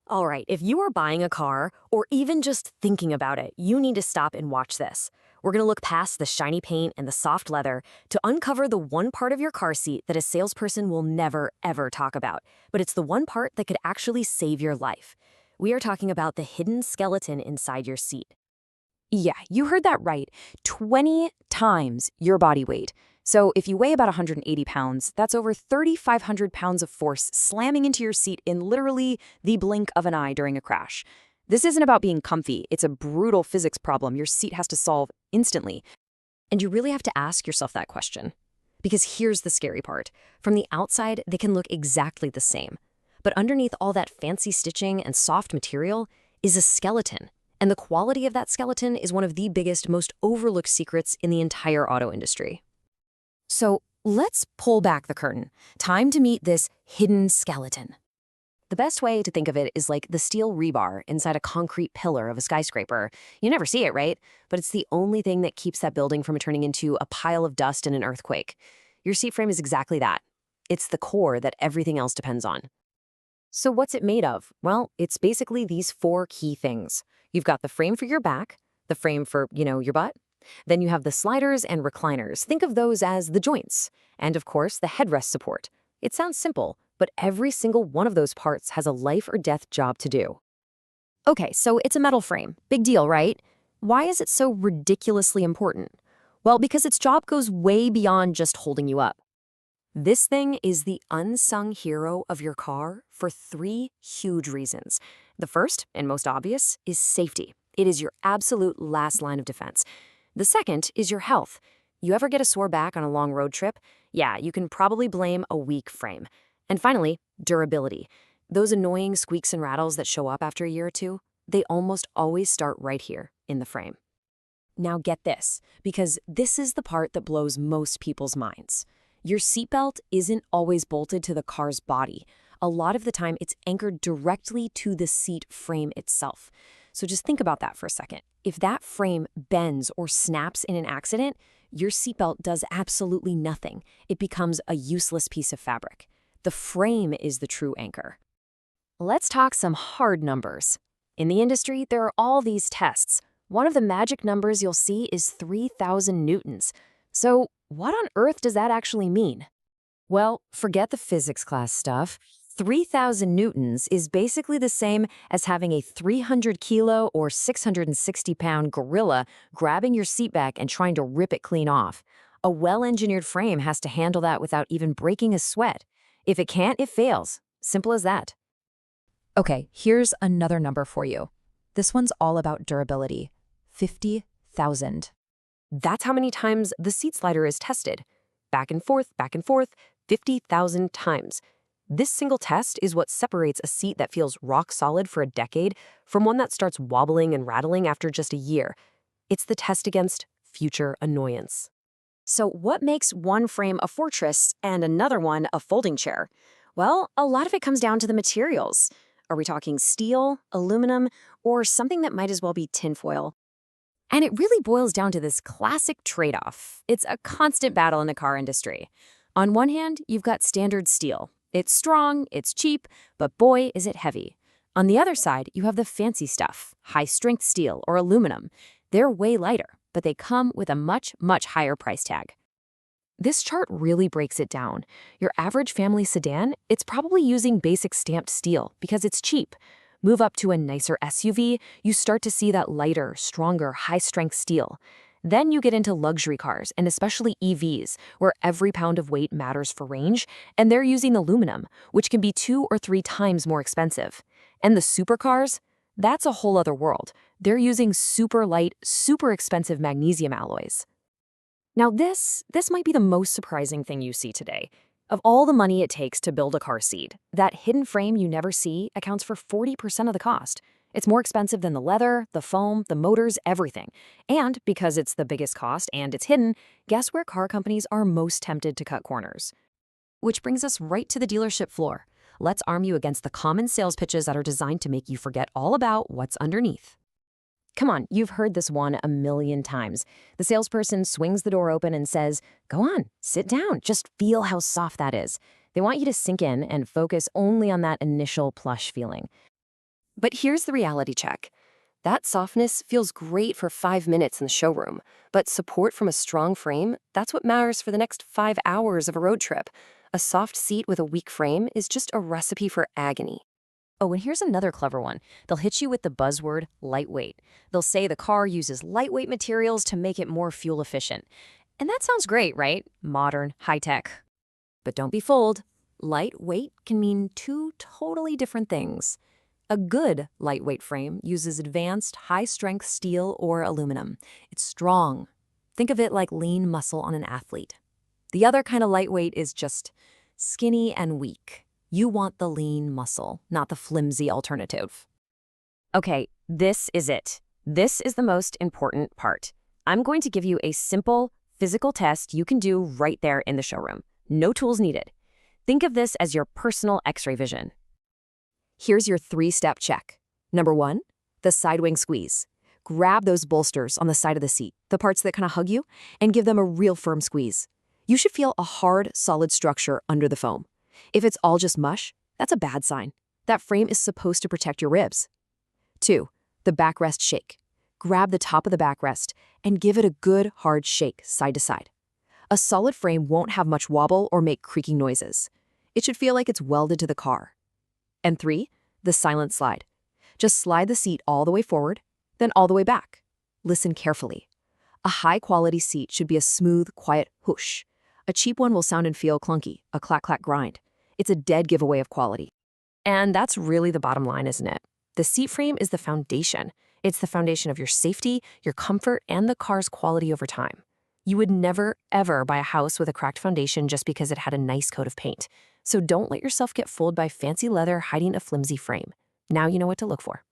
All right, if you are buying a car or even just thinking about it, you need to stop and watch this. We're going to look past the shiny paint and the soft leather to uncover the one part of your car seat that a salesperson will never, ever talk about. But it's the one part that could actually save your life. We are talking about the hidden skeleton inside your seat. Yeah, you heard that right. 20 times your body weight. So if you weigh about 180 pounds, that's over 3,500 pounds of force slamming into your seat in literally the blink of an eye during a crash. This isn't about being comfy. It's a brutal physics problem your seat has to solve instantly. And you really have to ask yourself that question. Because here's the scary part. From the outside, they can look exactly the same. But underneath all that fancy stitching and soft material is a skeleton. And the quality of that skeleton is one of the biggest, most overlooked secrets in the entire auto industry. So let's pull back the curtain. Time to meet this hidden skeleton. The best way to think of it is like the steel rebar inside a concrete pillar of a skyscraper. You never see it, right? But it's the only thing that keeps that building from turning into a pile of dust in an earthquake. Your seat frame is exactly that. It's the core that everything else depends on. So what's it made of? Well, it's basically these four key things. You've got the frame for your back, the frame for, your butt. Then you have the sliders and recliners. Think of those as the joints. And of course, the headrest support. It sounds simple, but every single one of those parts has a life or death job to do. Okay, so it's a metal frame. Big deal, right? Why is it so ridiculously important? Well, because its job goes way beyond just holding you up. This thing is the unsung hero of your car for three huge reasons. The first, and most obvious, is safety. It is your absolute last line of defense. The second is your health. You ever get a sore back on a long road trip? Yeah, you can probably blame a weak frame. And finally, durability. Those annoying squeaks and rattles that show up after a year or two, they almost always start right here in the frame. Now get this, because this is the part that blows most people's minds. Your seatbelt isn't always bolted to the car's body. A lot of the time, it's anchored directly to the seat frame itself. So just think about that for a second. If that frame bends or snaps in an accident, your seatbelt does absolutely nothing. It becomes a useless piece of fabric. The frame is the true anchor. Let's talk some hard numbers. In the industry, there are all these tests. One of the magic numbers you'll see is 3,000 newtons. So what on earth does that actually mean? Well, forget the physics class stuff. 3,000 newtons is basically the same as having a 300 kilo or 660 pound gorilla grabbing your seat back and trying to rip it clean off. A well-engineered frame has to handle that without even breaking a sweat. If it can't, it fails. Simple as that. Okay, here's another number for you. This one's all about durability. 50,000. That's how many times the seat slider is tested. Back and forth, 50,000 times. This single test is what separates a seat that feels rock solid for a decade from one that starts wobbling and rattling after just a year. It's the test against future annoyance. So what makes one frame a fortress and another one a folding chair? Well, a lot of it comes down to the materials. Are we talking steel, aluminum, or something that might as well be tinfoil? And it really boils down to this classic trade-off. It's a constant battle in the car industry. On one hand, you've got standard steel. It's strong, it's cheap, but boy, is it heavy. On the other side, you have the fancy stuff, high-strength steel or aluminum. They're way lighter, but they come with a much, much higher price tag. This chart really breaks it down. Your average family sedan, it's probably using basic stamped steel because it's cheap. Move up to a nicer SUV, you start to see that lighter, stronger, high-strength steel. Then you get into luxury cars, and especially EVs, where every pound of weight matters for range, and they're using aluminum, which can be 2 or 3 times more expensive. And the supercars? That's a whole other world. They're using super light, super expensive magnesium alloys. Now this might be the most surprising thing you see today. Of all the money it takes to build a car seat, that hidden frame you never see accounts for 40% of the cost. It's more expensive than the leather, the foam, the motors, everything. And because it's the biggest cost and it's hidden, guess where car companies are most tempted to cut corners? Which brings us right to the dealership floor. Let's arm you against the common sales pitches that are designed to make you forget all about what's underneath. Come on, you've heard this one a million times. The salesperson swings the door open and says, "Go on, sit down, just feel how soft that is." They want you to sink in and focus only on that initial plush feeling. But here's the reality check. That softness feels great for 5 minutes in the showroom, but support from a strong frame, that's what matters for the next 5 hours of a road trip. A soft seat with a weak frame is just a recipe for agony. Oh, and here's another clever one. They'll hit you with the buzzword lightweight. They'll say the car uses lightweight materials to make it more fuel efficient. And that sounds great, right? Modern, high-tech. But don't be fooled. Lightweight can mean two totally different things. A good lightweight frame uses advanced high-strength steel or aluminum. It's strong. Think of it like lean muscle on an athlete. The other kind of lightweight is just skinny and weak. You want the lean muscle, not the flimsy alternative. Okay, this is it. This is the most important part. I'm going to give you a simple physical test you can do right there in the showroom. No tools needed. Think of this as your personal X-ray vision. Here's your 3-step check. Number 1, the side wing squeeze. Grab those bolsters on the side of the seat, the parts that kind of hug you, and give them a real firm squeeze. You should feel a hard, solid structure under the foam. If it's all just mush, that's a bad sign. That frame is supposed to protect your ribs. 2, the backrest shake. Grab the top of the backrest and give it a good, hard shake side to side. A solid frame won't have much wobble or make creaking noises. It should feel like it's welded to the car. And 3, the silent slide. Just slide the seat all the way forward, then all the way back. Listen carefully. A high-quality seat should be a smooth, quiet whoosh. A cheap one will sound and feel clunky, a clack-clack grind. It's a dead giveaway of quality. And that's really the bottom line, isn't it? The seat frame is the foundation. It's the foundation of your safety, your comfort, and the car's quality over time. You would never, ever buy a house with a cracked foundation just because it had a nice coat of paint. So don't let yourself get fooled by fancy leather hiding a flimsy frame. Now you know what to look for.